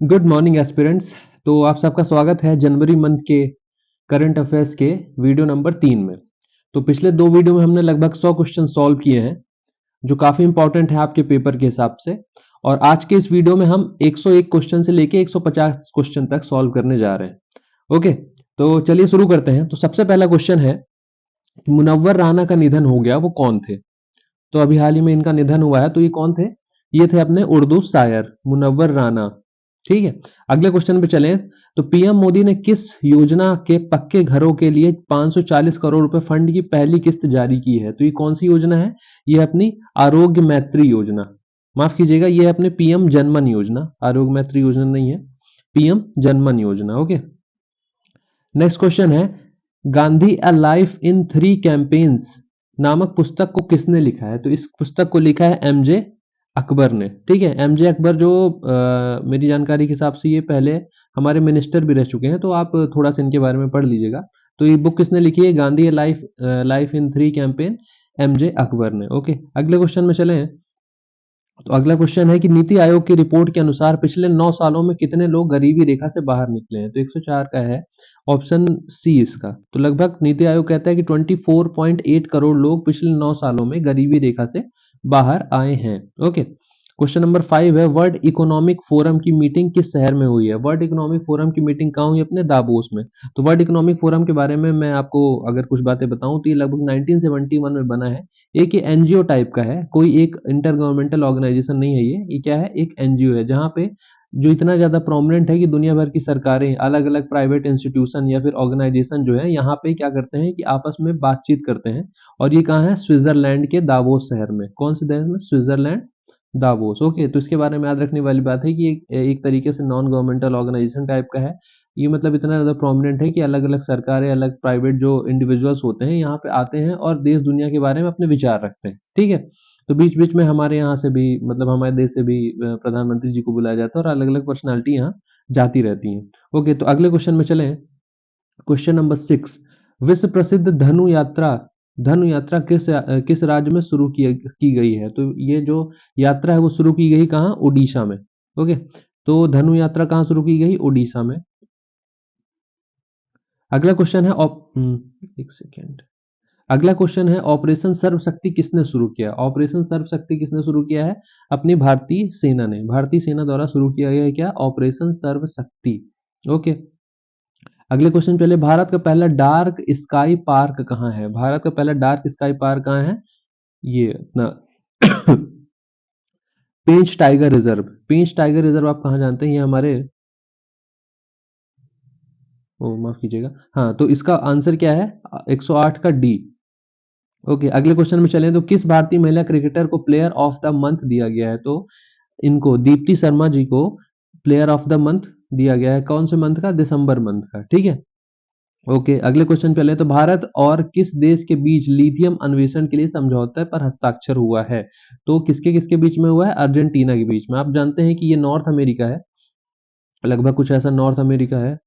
Good morning aspirants. तो आप सबका स्वागत है जनवरी मंथ के करंट अफेयर्स के वीडियो नंबर 3 में। तो पिछले दो वीडियो में हमने लगभग 100 क्वेश्चन सॉल्व किए हैं जो काफ़ी इंपॉर्टेंट है आपके पेपर के हिसाब से। और आज के इस वीडियो में हम 101 क्वेश्चन से लेके 150 क्वेश्चन तक सॉल्व करने जा रहे हैं। ओके, तो चलिए शुरू करते हैं। तो सबसे पहला क्वेश्चन है कि मुनव्वर राना का निधन हो गया, वो कौन थे? तो अभी हाल ही में इनका निधन हुआ है, तो ये कौन थे? ये थे अपने उर्दू शायर मुनव्वर राना। ठीक है, अगले क्वेश्चन पे चलें। तो पीएम मोदी ने किस योजना के पक्के घरों के लिए 540 करोड़ रुपए फंड की पहली किस्त जारी की है? तो ये कौन सी योजना है? ये अपनी आरोग्य मैत्री योजना, माफ कीजिएगा, ये अपने पीएम जनमन योजना, आरोग्य मैत्री योजना नहीं है, पीएम जनमन योजना। ओके, नेक्स्ट क्वेश्चन है, Gandhi a life in three campaigns नामक पुस्तक को किसने लिखा है? तो इस पुस्तक को लिखा है एमजे अकबर ने। ठीक है, एमजे अकबर जो मेरी जानकारी के हिसाब से ये पहले हमारे मिनिस्टर भी रह चुके हैं, तो आप थोड़ा सा इनके बारे में पढ़ लीजिएगा। तो ये बुक किसने लिखी है? Gandhi life in three campaign, MJ Akbar ने। ओके, अगले क्वेश्चन में चले। तो अगला क्वेश्चन है कि नीति आयोग की रिपोर्ट के अनुसार पिछले 9 सालों में कितने लोग गरीबी रेखा से बाहर निकले हैं? तो 104 का है ऑप्शन सी इसका। तो लगभग नीति आयोग कहता है कि 24.8 करोड़ लोग पिछले 9 सालों में गरीबी रेखा से बाहर आए हैं। ओके, क्वेश्चन नंबर 5 है, वर्ल्ड इकोनॉमिक फोरम की मीटिंग किस शहर में हुई है? वर्ल्ड इकोनॉमिक फोरम की मीटिंग कहाँ हुई? अपने दावोस में। तो वर्ल्ड इकोनॉमिक फोरम के बारे में मैं आपको अगर कुछ बातें बताऊं तो ये लगभग 1971 में बना है। एक ये एनजीओ टाइप का है, कोई एक इंटर गवर्नमेंटल ऑर्गेनाइजेशन नहीं है। ये क्या है? एक एनजीओ है, जहाँ पे जो इतना ज्यादा प्रोमिनेंट है कि दुनिया भर की सरकारें, अलग अलग प्राइवेट इंस्टीट्यूशन या फिर ऑर्गेनाइजेशन जो है यहाँ पे क्या करते हैं कि आपस में बातचीत करते हैं। और ये कहाँ है? स्विट्जरलैंड के दावोस शहर में। कौन से देश में? Switzerland, Davos. ओके, तो इसके बारे में याद रखने वाली बात है कि एक तरीके से नॉन गवर्नमेंटल ऑर्गेनाइजेशन टाइप का है। ये मतलब इतना ज़्यादा प्रोमिनेंट है कि अलग-अलग सरकारें, अलग प्राइवेट जो इंडिविजुअल्स होते हैं यहाँ पे आते हैं और देश दुनिया के बारे में अपने विचार रखते हैं। ठीक है, तो बीच बीच में हमारे यहाँ से भी, मतलब हमारे देश से भी प्रधानमंत्री जी को बुलाया जाता है और अलग अलग पर्सनालिटी यहाँ जाती रहती हैं। ओके, तो अगले क्वेश्चन में चलें। क्वेश्चन नंबर 6, विश्व प्रसिद्ध धनु यात्रा किस राज्य में शुरू की गई है? तो ये जो यात्रा है वो शुरू की गई कहाँ? उड़ीसा में। ओके, तो धनु यात्रा कहाँ शुरू की गई? उड़ीसा में। अगला क्वेश्चन है एक सेकेंड। अगला क्वेश्चन है, ऑपरेशन सर्वशक्ति किसने शुरू किया? ऑपरेशन सर्वशक्ति किसने शुरू किया है? अपनी भारतीय सेना ने, भारतीय सेना द्वारा शुरू किया गया है क्या? ऑपरेशन सर्वशक्ति। ओके, अगले क्वेश्चन पहले, भारत का पहला डार्क स्काई पार्क कहाँ है? भारत का पहला डार्क स्काई पार्क कहाँ है? ये अपना पेंच टाइगर रिजर्व। पेंच टाइगर रिजर्व आप कहाँ जानते हैं? ये हमारे, ओ माफ कीजिएगा, हाँ, तो इसका आंसर क्या है? 108 का डी। ओके, अगले क्वेश्चन में चलें। तो किस भारतीय महिला क्रिकेटर को प्लेयर ऑफ द मंथ दिया गया है? तो इनको, दीप्ति शर्मा जी को प्लेयर ऑफ द मंथ दिया गया है। कौन से मंथ का? दिसंबर मंथ का। ठीक है, ओके, अगले क्वेश्चन पे चले। तो भारत और किस देश के बीच लिथियम अन्वेषण के लिए समझौते पर हस्ताक्षर हुआ है? तो किसके किसके बीच में हुआ है? अर्जेंटीना के बीच में। आप जानते हैं कि ये नॉर्थ अमेरिका है, लगभग कुछ ऐसा नॉर्थ अमेरिका है।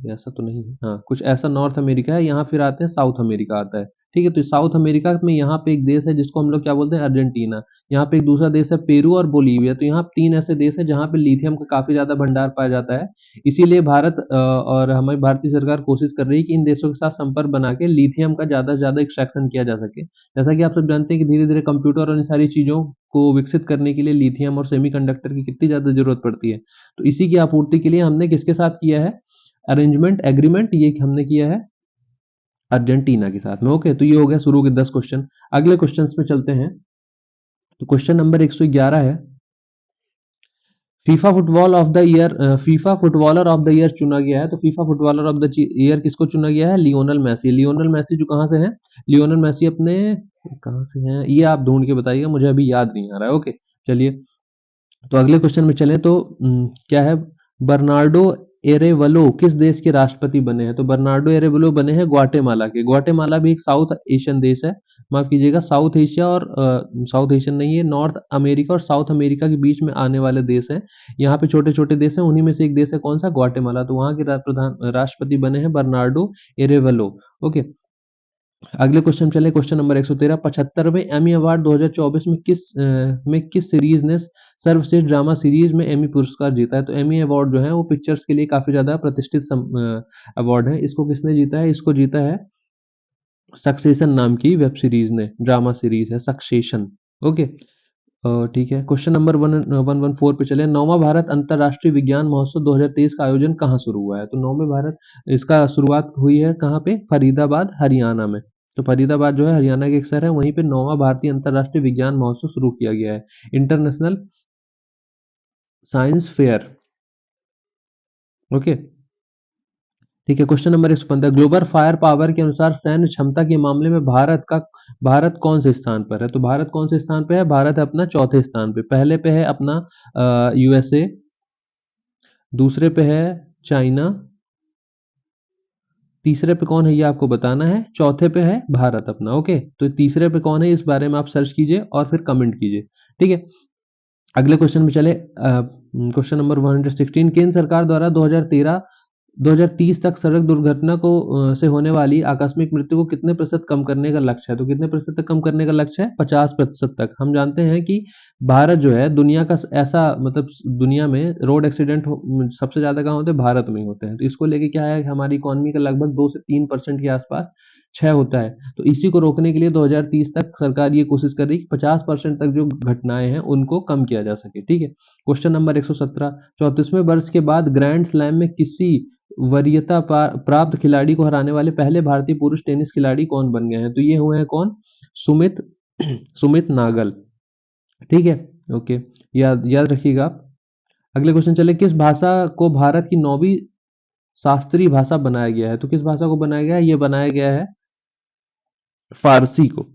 ऐसा तो नहीं है, हाँ, कुछ ऐसा नॉर्थ अमेरिका है। यहाँ फिर आते हैं साउथ अमेरिका आता है। ठीक है, तो साउथ अमेरिका में यहाँ पे एक देश है जिसको हम लोग क्या बोलते हैं? अर्जेंटीना। यहाँ पे एक दूसरा देश है पेरू और बोलीविया। तो यहाँ तीन ऐसे देश हैं जहाँ पे लिथियम का काफी ज्यादा भंडार पाया जाता है। इसीलिए भारत और हमारी भारतीय सरकार कोशिश कर रही है कि इन देशों के साथ संपर्क बना के लिथियम का ज्यादा से ज्यादा एक्सट्रैक्शन किया जा सके। जैसा कि आप सब जानते हैं कि धीरे धीरे कंप्यूटर और इन सारी चीजों को विकसित करने के लिए लिथियम और सेमीकंडक्टर की कितनी ज्यादा जरूरत पड़ती है। तो इसी की आपूर्ति के लिए हमने किसके साथ किया है अरेंजमेंट एग्रीमेंट? ये हमने किया है अर्जेंटीना के साथ में। ओके, तो ये हो गया शुरू के 10 क्वेश्चन। अगले क्वेश्चंस पे चलते हैं। तो क्वेश्चन नंबर 111 है, FIFA football of the year, FIFA footballer of the year चुना गया है। तो FIFA footballer of the year किसको चुना गया है? Lionel Messi. लियोनल मैसी जो कहाँ से है? लियोनल मैसी अपने, कहाँ से हैं ये आप ढूंढ के बताइएगा, मुझे अभी याद नहीं आ रहा है। ओके, चलिए, तो अगले क्वेश्चन में चलें। तो क्या है? बर्नार्डो एरेवलो किस देश के राष्ट्रपति बने हैं? तो बर्नार्डो एरेवलो बने हैं ग्वाटेमाला के। ग्वाटेमाला भी एक साउथ एशियन देश है, माफ कीजिएगा, साउथ एशिया और साउथ एशियन नहीं है, नॉर्थ अमेरिका और साउथ अमेरिका के बीच में आने वाले देश हैं। यहाँ पे छोटे छोटे देश हैं, उन्हीं में से एक देश है कौन सा? ग्वाटेमाला। तो वहाँ के प्रधान राष्ट्रपति बने हैं बर्नार्डो एरेवलो। ओके, अगले क्वेश्चन चले, क्वेश्चन नंबर 113, 75वें एमी अवार्ड 2024 में किस सीरीज ने सर्वश्रेष्ठ ड्रामा सीरीज में एमी पुरस्कार जीता है? तो एमी अवार्ड जो है वो पिक्चर्स के लिए काफी ज्यादा प्रतिष्ठित अवार्ड है। इसको किसने जीता है? इसको जीता है सक्सेशन नाम की वेब सीरीज ने, ड्रामा सीरीज है सक्सेशन। ओके, ठीक है। क्वेश्चन नंबर 114 पे चले, नौवां भारत अंतर्राष्ट्रीय विज्ञान महोत्सव 2023 का आयोजन कहाँ शुरू हुआ है? तो नौवें भारत इसका शुरुआत हुई है कहाँ पे? फरीदाबाद हरियाणा में। तो फरीदाबाद जो है हरियाणा के एक शहर है, वहीं पे नौवां भारतीय अंतर्राष्ट्रीय विज्ञान महोत्सव शुरू किया गया है, इंटरनेशनल साइंस फेयर। ओके, ठीक है। Question number 115, global fire power के अनुसार सैन्य क्षमता के मामले में भारत कौन से स्थान पर है? तो भारत कौन से स्थान पे है? भारत है अपना चौथे स्थान पे। पहले पे है अपना यूएसए, दूसरे पे है चाइना, तीसरे पे कौन है ये आपको बताना है, चौथे पे है भारत अपना। ओके, तो तीसरे पे कौन है इस बारे में आप सर्च कीजिए और फिर कमेंट कीजिए, ठीक है। अगले क्वेश्चन में चले, क्वेश्चन नंबर 116, केंद्र सरकार द्वारा 2030 तक सड़क दुर्घटना को से होने वाली आकस्मिक मृत्यु को कितने प्रतिशत कम करने का लक्ष्य है? तो कितने प्रतिशत तक कम करने का लक्ष्य है? 50% तक। हम जानते हैं कि भारत जो है दुनिया का ऐसा मतलब दुनिया में रोड एक्सीडेंट सबसे ज्यादा कहाँ होते हैं? भारत में ही होते हैं। तो इसको लेके क्या है, हमारी इकोनॉमी का लगभग 2 से 3% के आसपास क्षय होता है। तो इसी को रोकने के लिए 2030 तक सरकार ये कोशिश कर रही है कि 50% तक जो घटनाएं हैं उनको कम किया जा सके, ठीक है। क्वेश्चन नंबर 117, 34वें वर्ष के बाद ग्रैंड स्लैम में किसी वरीयता प्राप्त खिलाड़ी को हराने वाले पहले भारतीय पुरुष टेनिस खिलाड़ी कौन बन गए हैं? तो ये हुए हैं कौन? सुमित सुमित नागल, ठीक है। ओके, याद याद रखिएगा आप। अगले क्वेश्चन चले, किस भाषा को भारत की 9वीं शास्त्रीय भाषा बनाया गया है? तो किस भाषा को बनाया गया है? ये बनाया गया है फारसी को।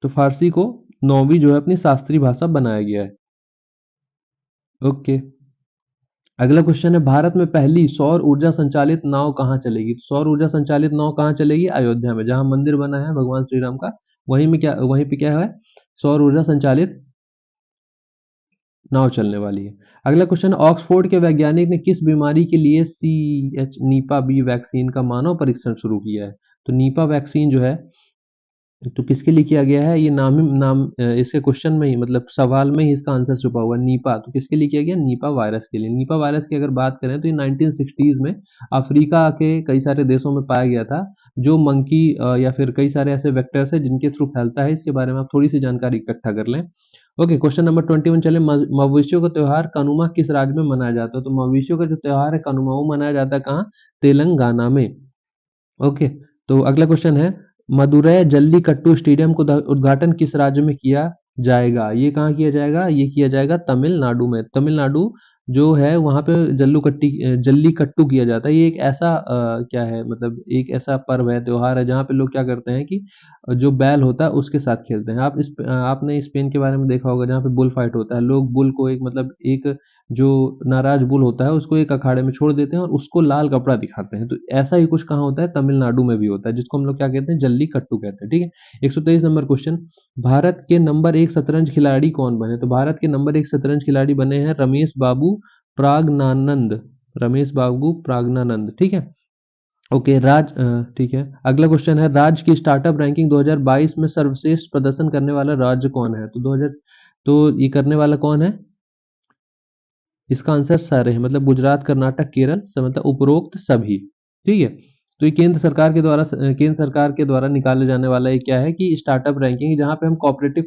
तो फारसी को 9वीं जो है अपनी शास्त्रीय भाषा बनाया गया है। ओके, अगला क्वेश्चन है, भारत में पहली सौर ऊर्जा संचालित नाव कहाँ चलेगी? तो सौर ऊर्जा संचालित नाव कहाँ चलेगी? अयोध्या में, जहां मंदिर बना है भगवान श्री राम का, वहीं पे क्या है? सौर ऊर्जा संचालित नाव चलने वाली है। अगला क्वेश्चन, ऑक्सफोर्ड के वैज्ञानिक ने किस बीमारी के लिए नीपा बी वैक्सीन का मानव परीक्षण शुरू किया है? तो नीपा वैक्सीन जो है तो किसके लिए किया गया है? ये इसके क्वेश्चन में ही मतलब सवाल में ही इसका आंसर छुपा हुआ है, नीपा। तो किसके लिए किया गया? नीपा वायरस के लिए। नीपा वायरस की अगर बात करें तो ये 1960s में अफ्रीका के कई सारे देशों में पाया गया था, जो मंकी या फिर कई सारे ऐसे वेक्टर्स है जिनके थ्रू फैलता है। इसके बारे में आप थोड़ी सी जानकारी इकट्ठा कर लें। ओके, क्वेश्चन नंबर 21 चले, मवेशियों का त्योहार कनुमा किस राज्य में मनाया जाता है? तो मवेशियों का जो त्योहार है कनुमा वो मनाया जाता है कहाँ? तेलंगाना में। ओके, तो अगला क्वेश्चन है, मदुरै जल्लीकट्टू स्टेडियम को उद्घाटन किस राज्य में किया जाएगा? ये कहाँ किया जाएगा? ये किया जाएगा तमिलनाडु में। तमिलनाडु जो है वहां पे जल्लीकट्टू किया जाता है। ये एक ऐसा क्या है मतलब एक ऐसा पर्व है, त्योहार है, जहाँ पे लोग क्या करते हैं कि जो बैल होता है उसके साथ खेलते हैं। आपने स्पेन के बारे में देखा होगा, जहाँ पे बुल फाइट होता है। लोग बुल को एक जो नाराज बुल होता है उसको एक अखाड़े में छोड़ देते हैं और उसको लाल कपड़ा दिखाते हैं। तो ऐसा ही कुछ कहाँ होता है? तमिलनाडु में भी होता है, जिसको हम लोग क्या कहते हैं? जल्लीकट्टू कहते हैं, ठीक है। 123 नंबर क्वेश्चन, भारत के नंबर 1 शतरंज खिलाड़ी कौन बने? तो भारत के नंबर 1 शतरंज खिलाड़ी बने हैं रमेश बाबू प्राज्ञानंद, ठीक है। ओके, ठीक है। अगला क्वेश्चन है, राज्य की स्टार्टअप रैंकिंग 2022 में सर्वश्रेष्ठ प्रदर्शन करने वाला राज्य कौन है? तो 2000 तो ये करने वाला कौन है? इसका आंसर सारे है, मतलब गुजरात, कर्नाटक, केरल सब, मतलब उपरोक्त सभी, ठीक है। तो ये केंद्र सरकार के द्वारा निकाले जाने वाला ये क्या है कि स्टार्टअप रैंकिंग, जहाँ पे हम कॉपरेटिव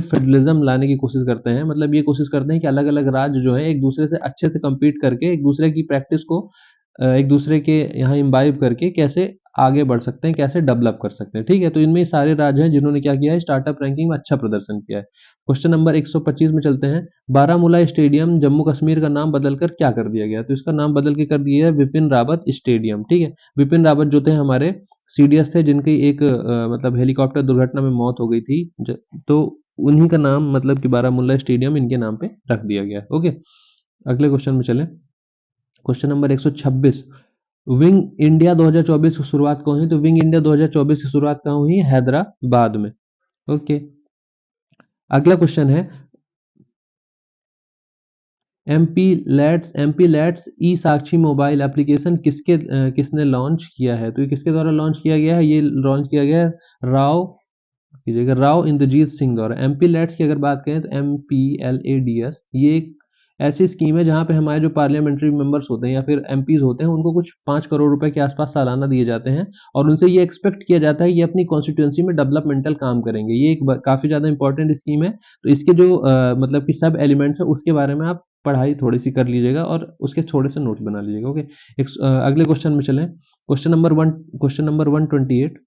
फेडरलिज्म लाने की कोशिश करते हैं। मतलब ये कोशिश करते हैं कि अलग अलग राज्य जो है एक दूसरे से अच्छे से compete करके एक दूसरे की प्रैक्टिस को एक दूसरे के यहाँ इम्बाइब करके कैसे आगे बढ़ सकते हैं, कैसे डेवलप कर सकते हैं, ठीक है। तो इनमें सारे राज्य हैं जिन्होंने क्या किया है, स्टार्टअप रैंकिंग में अच्छा प्रदर्शन किया है। क्वेश्चन नंबर 125 में चलते हैं, बारामूला स्टेडियम जम्मू कश्मीर का नाम बदलकर क्या कर दिया गया? तो इसका नाम बदल के कर दिया है विपिन रावत स्टेडियम, ठीक है। विपिन रावत जो थे हमारे सीडीएस थे, जिनकी एक मतलब हेलीकॉप्टर दुर्घटना में मौत हो गई थी, तो उन्हीं का नाम मतलब कि बारामूला स्टेडियम इनके नाम पे रख दिया गया। ओके, अगले क्वेश्चन में चले, क्वेश्चन नंबर 126, विंग इंडिया 2024 की शुरुआत कहाँ हुई? तो विंग इंडिया 2024 की शुरुआत कहाँ हुई? हैदराबाद में। ओके, अगला क्वेश्चन है, MP let's E Sakshi mobile application किसने लॉन्च किया है? तो ये किसके द्वारा लॉन्च किया गया है? ये लॉन्च किया गया है राव इंद्रजीत सिंह द्वारा। एमपी लेट्स की अगर बात करें तो MPLADS ये एक ऐसी स्कीम है जहाँ पे हमारे जो पार्लियामेंट्री मेंबर्स होते हैं या फिर एमपीज होते हैं उनको कुछ 5 करोड़ रुपए के आसपास सालाना दिए जाते हैं और उनसे ये एक्सपेक्ट किया जाता है ये अपनी कॉन्स्टिट्यूंसी में डेवलपमेंटल काम करेंगे। ये एक काफी ज्यादा इंपॉर्टेंट स्कीम है। तो इसके जो मतलब कि सब एलिमेंट्स है उसके बारे में आप पढ़ाई थोड़ी सी कर लीजिएगा और उसके थोड़े से नोट्स बना लीजिएगा। ओके, अगले क्वेश्चन में चलें। Question number 128।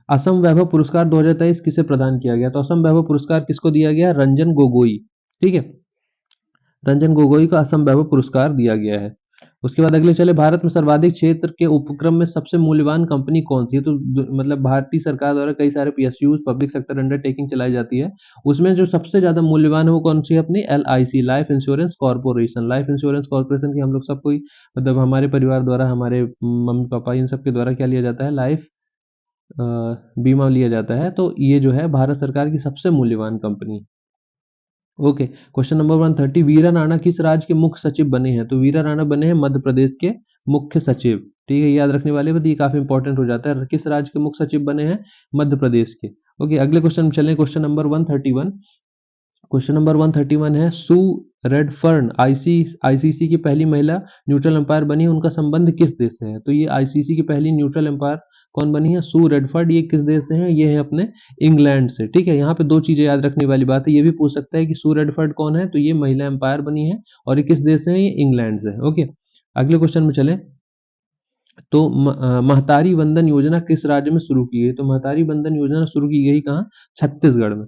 असम वैभव पुरस्कार 2023 किसे प्रदान किया गया? तो असम वैभव पुरस्कार किसको दिया गया? रंजन गोगोई। ठीक है, रंजन गोगोई को असम वैभव पुरस्कार दिया गया है। उसके बाद अगले चले, भारत में सर्वाधिक क्षेत्र के उपक्रम में सबसे मूल्यवान कंपनी कौन सी है? तो मतलब भारतीय सरकार द्वारा कई सारे PSUs पब्लिक सेक्टर अंडरटेकिंग चलाई जाती है, उसमें जो सबसे ज्यादा मूल्यवान है वो कौन सी है? अपनी LIC, life insurance corporation. Life insurance corporation की हम लोग सबको मतलब हमारे परिवार द्वारा, हमारे मम्मी पापा इन सब के द्वारा क्या लिया जाता है? लाइफ बीमा लिया जाता है। तो ये जो है भारत सरकार की सबसे मूल्यवान company. Okay, question number 130। Veera Rana किस राज्य के मुख्य सचिव बने हैं? तो वीरा राणा बने हैं मध्य प्रदेश के मुख्य सचिव। ठीक है, याद रखने वाले बात, ये काफी इंपॉर्टेंट हो जाता है। किस राज्य के मुख्य सचिव बने हैं? मध्य प्रदेश के। ओके, अगले क्वेश्चन में चलें। Question number 131। क्वेश्चन नंबर 131 है, सू रेडफर्न आईसीसी की पहली महिला न्यूट्रल अंपायर बनी, उनका संबंध किस देश से है? तो ये आईसीसी की पहली न्यूट्रल अंपायर कौन बनी है? सू रेडफर्ड। ये किस देश से है? ये है अपने इंग्लैंड से। ठीक है, यहाँ पे दो चीजें याद रखने वाली बात है। ये भी पूछ सकता है कि सू रेडफर्ड कौन है, तो ये महिला अंपायर बनी है और ये किस देश से है? ये इंग्लैंड से। ओके, अगले क्वेश्चन में चले। तो महतारी वंदन योजना किस राज्य में शुरू की गई? तो महतारी वंदन योजना शुरू की गई कहाँ? छत्तीसगढ़ में।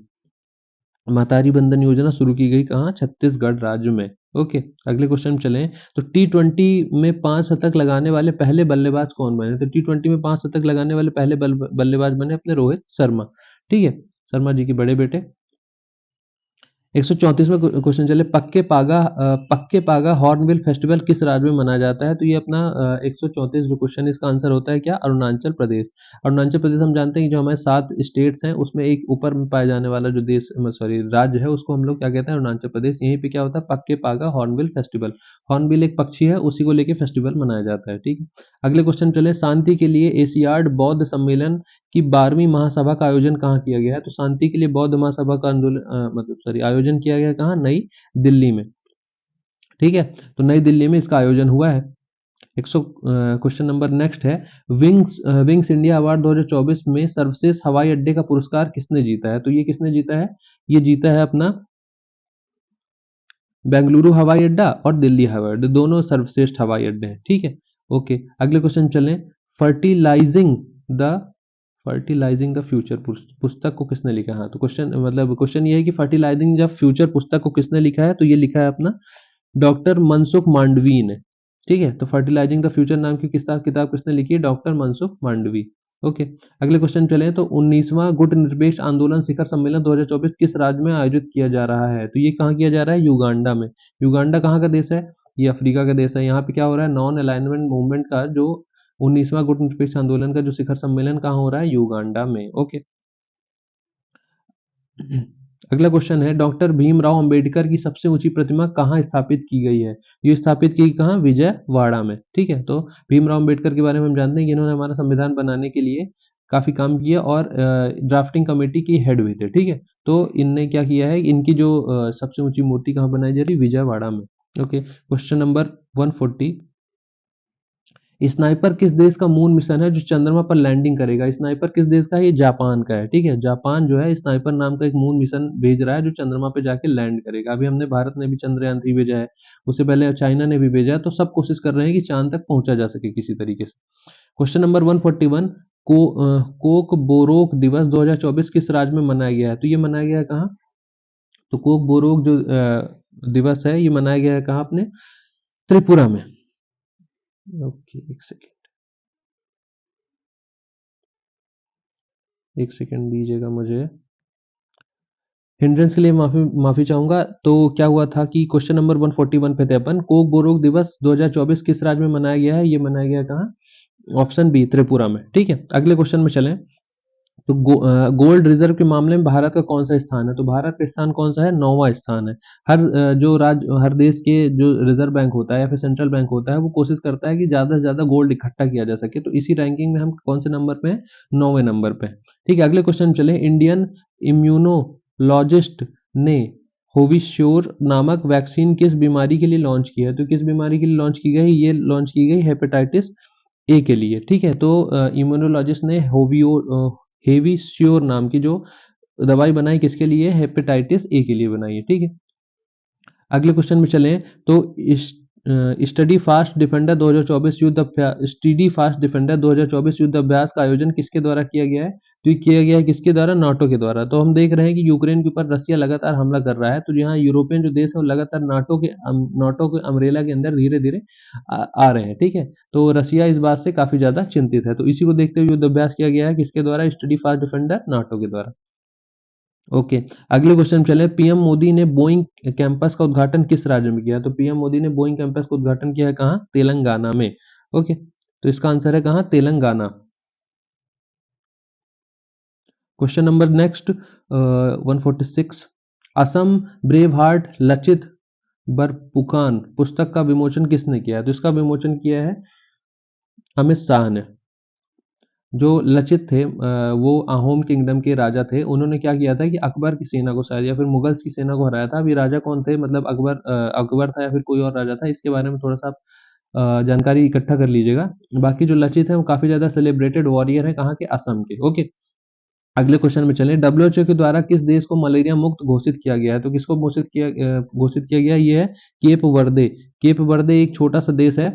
महतारी बंधन योजना शुरू की गई कहाँ? छत्तीसगढ़ राज्य में। ओके, अगले क्वेश्चन में चलें। तो T20 में 5 शतक लगाने वाले पहले बल्लेबाज कौन बने? तो T20 में 5 शतक लगाने वाले पहले बल्लेबाज बने अपने रोहित शर्मा। ठीक है, शर्मा जी के बड़े बेटे। 134वां क्वेश्चन चले। पक्के पागा हॉर्नबिल फेस्टिवल किस राज्य में मनाया जाता है? तो ये अपना 134 जो क्वेश्चन है इसका आंसर होता है क्या? अरुणाचल प्रदेश। अरुणाचल प्रदेश हम जानते हैं कि जो हमारे 7 स्टेट्स हैं उसमें एक ऊपर में पाया जाने वाला जो राज्य है उसको हम लोग क्या कहते हैं? अरुणाचल प्रदेश। यहीं पे क्या होता है? पक्के पागा हॉर्नबिल फेस्टिवल। हॉर्नबिल एक पक्षी है, उसी को लेके फेस्टिवल मनाया जाता है। ठीक है, अगले क्वेश्चन चले। शांति के लिए एशियाड बौद्ध सम्मेलन की 12वीं महासभा का आयोजन कहाँ किया गया है? तो शांति के लिए बौद्ध महासभा का आयोजन किया गया कहाँ? नई दिल्ली में। ठीक है, तो नई दिल्ली में इसका आयोजन हुआ है। 100 क्वेश्चन नंबर नेक्स्ट है, विंग्स इंडिया अवार्ड 2024 में सर्वश्रेष्ठ हवाई अड्डे का पुरस्कार किसने जीता है? तो ये किसने जीता है? ये जीता है अपना बेंगलुरु हवाई अड्डा और दिल्ली हवाई अड्डा, दोनों सर्वश्रेष्ठ हवाई अड्डे हैं। ठीक है, ओके, अगले क्वेश्चन चलें। Fertilising the fertilising the future पुस्तक को किसने लिखा है? तो क्वेश्चन ये है कि फर्टिलाइजिंग द फ्यूचर पुस्तक को किसने लिखा है? तो ये लिखा है अपना डॉक्टर मनसुख मांडवी ने। ठीक है, तो फर्टिलाइजिंग द फ्यूचर नाम की किताब किसने लिखी है? डॉक्टर मनसुख मांडवी। ओके, अगले क्वेश्चन चले। तो 19वां गुट निरपेक्ष आंदोलन शिखर सम्मेलन 2024 किस राज्य में आयोजित किया जा रहा है? तो ये कहाँ किया जा रहा है? युगांडा में। युगांडा कहाँ का देश है? ये अफ्रीका का देश है। यहाँ पे क्या हो रहा है? नॉन अलाइनमेंट मूवमेंट का जो 19वां गुट निरपेक्ष आंदोलन का जो शिखर सम्मेलन कहाँ हो रहा है? युगांडा में। ओके, अगला क्वेश्चन है, डॉक्टर भीमराव अंबेडकर की सबसे ऊंची प्रतिमा कहाँ स्थापित की गई है? ये स्थापित की कहाँ? विजयवाड़ा में। ठीक है, तो भीमराव अंबेडकर के बारे में हम जानते हैं कि इन्होंने हमारा संविधान बनाने के लिए काफी काम किया और ड्राफ्टिंग कमेटी की हेड भी थे। ठीक है, तो इनने क्या किया है? इनकी जो सबसे ऊंची मूर्ति कहाँ बनाई जा रही? विजयवाड़ा में। Okay, question number 140। स्नाइपर किस देश का मून मिशन है जो चंद्रमा पर लैंडिंग करेगा? स्नाइपर किस देश का है? ये जापान का है। ठीक है, जापान जो है स्नाइपर नाम का एक मून मिशन भेज रहा है जो चंद्रमा पे जाके लैंड करेगा। अभी हमने भारत ने भी चंद्रयान 3 भेजा है, उससे पहले चाइना ने भी भेजा है, तो सब कोशिश कर रहे हैं कि चांद तक पहुंचा जा सके किसी तरीके से। Question number 141। कोक बोरोक दिवस 2024 किस राज्य में मनाया गया है? तो ये मनाया गया है कहाँ? तो कोक बोरोक जो दिवस है ये मनाया गया है कहाँ? अपने त्रिपुरा में। ओके, एक सेकेंड दीजिएगा मुझे। हिंड्रेंस के लिए माफी माफी चाहूंगा। तो क्या हुआ था कि क्वेश्चन नंबर 141 पे थे अपन। कोक बोरोक दिवस 2024 किस राज्य में मनाया गया है? ये मनाया गया कहाँ? ऑप्शन बी, त्रिपुरा में। ठीक है, अगले क्वेश्चन में चलें। तो गोल्ड रिजर्व के मामले में भारत का कौन सा स्थान है? तो भारत का स्थान कौन सा है? 9वां स्थान है। हर देश के जो रिजर्व बैंक होता है या फिर सेंट्रल बैंक होता है वो कोशिश करता है कि ज़्यादा से ज़्यादा गोल्ड इकट्ठा किया जा सके। तो इसी रैंकिंग में हम कौन से नंबर पे हैं? 9वें नंबर पे हैं। ठीक है, अगले क्वेश्चन चले। इंडियन इम्यूनोलॉजिस्ट ने होविश्योर नामक वैक्सीन किस बीमारी के लिए लॉन्च किया है? तो किस बीमारी के लिए लॉन्च की गई? ये लॉन्च की गई हेपेटाइटिस ए के लिए। ठीक है, तो इम्यूनोलॉजिस्ट ने हेविश्योर नाम की जो दवाई बनाई किसके लिए? हेपेटाइटिस ए के लिए बनाई है। ठीक है, अगले क्वेश्चन में चलें। तो study fast defender 2024 study fast defender 2024 युद्ध अभ्यास का आयोजन किसके द्वारा किया गया है? तो ये किया गया है किसके द्वारा? नाटो के द्वारा। तो हम देख रहे हैं कि यूक्रेन के ऊपर रसिया लगातार हमला कर रहा है, तो यहाँ यूरोपियन जो देश है वो लगातार नाटो के अम्ब्रेला के अंदर धीरे धीरे आ रहे हैं। ठीक है, तो रसिया इस बात से काफी ज्यादा चिंतित है, तो इसी को देखते हुए युद्ध अभ्यास किया गया है किसके द्वारा? स्टडी फास्ट डिफेंडर नाटो के द्वारा। ओके, अगले क्वेश्चन चले। पीएम मोदी ने बोइंग कैंपस का उद्घाटन किस राज्य में किया? तो पीएम मोदी ने बोइंग कैंपस का उद्घाटन किया है कहाँ? तेलंगाना में। ओके, तो इसका आंसर है कहाँ? Telangana. Question number next 146। Assam brave heart Lachit Borphukan पुस्तक का विमोचन किसने किया है? तो इसका विमोचन किया है अमित शाह ने। जो लचित थे वो अहोम किंगडम के राजा थे। उन्होंने क्या किया था कि अकबर की सेना को शायद या फिर मुगल्स की सेना को हराया था। अब ये राजा कौन थे? मतलब अकबर था या फिर कोई और राजा था? इसके बारे में थोड़ा-सा आप जानकारी इकट्ठा कर लीजिएगा। बाकी जो लचित हैं वो काफ़ी ज़्यादा सेलिब्रेटेड वॉरियर हैं, कहाँ के? असम के। ओके, अगले क्वेश्चन में चलें। डब्ल्यूएचओ के द्वारा किस देश को मलेरिया मुक्त घोषित किया गया है? तो किसको घोषित किया गया है? ये है केप वर्दे। केप वर्दे एक छोटा-सा देश है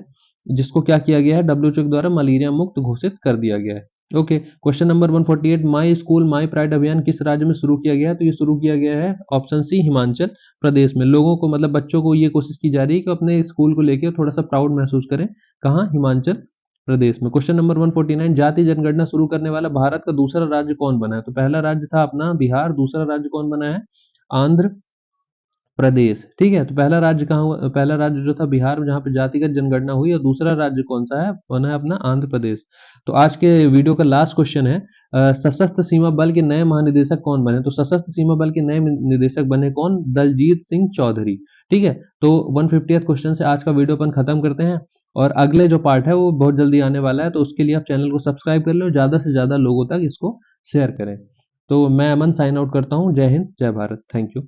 जिसको क्या किया गया है? डब्ल्यूएचओ के द्वारा मलेरिया मुक्त घोषित कर दिया गया है। Okay, question number 148। My school my pride अभियान किस राज्य में शुरू किया गया है? तो ये शुरू किया गया है ऑप्शन सी हिमाचल प्रदेश में। लोगों को मतलब बच्चों को ये कोशिश की जा रही है कि अपने स्कूल को लेके थोड़ा सा प्राउड महसूस करें। कहाँ? हिमाचल प्रदेश में। Question number 149। जाति जनगणना शुरू करने वाला भारत का दूसरा राज्य कौन बना है? तो पहला राज्य था अपना बिहार, दूसरा राज्य कौन बना है? आंध्र प्रदेश। ठीक है, तो पहला राज्य कहाँ हुआ? पहला राज्य जो था बिहार जहाँ पे जातिगत जनगणना हुई, और दूसरा राज्य कौन सा है? बना है अपना आंध्र प्रदेश। तो आज के वीडियो का लास्ट क्वेश्चन है, सशस्त्र सीमा बल के नए महानिदेशक कौन बने? तो सशस्त्र सीमा बल के नए निदेशक बने कौन? दलजीत सिंह चौधरी। ठीक है, तो 150th क्वेश्चन से आज का वीडियो अपन खत्म करते हैं, और अगले जो पार्ट है वो बहुत जल्दी आने वाला है, तो उसके लिए आप चैनल को सब्सक्राइब कर लो, ज़्यादा से ज़्यादा लोगों तक इसको शेयर करें। तो मैं अमन साइन आउट करता हूँ। जय हिंद, जय भारत। Thank you.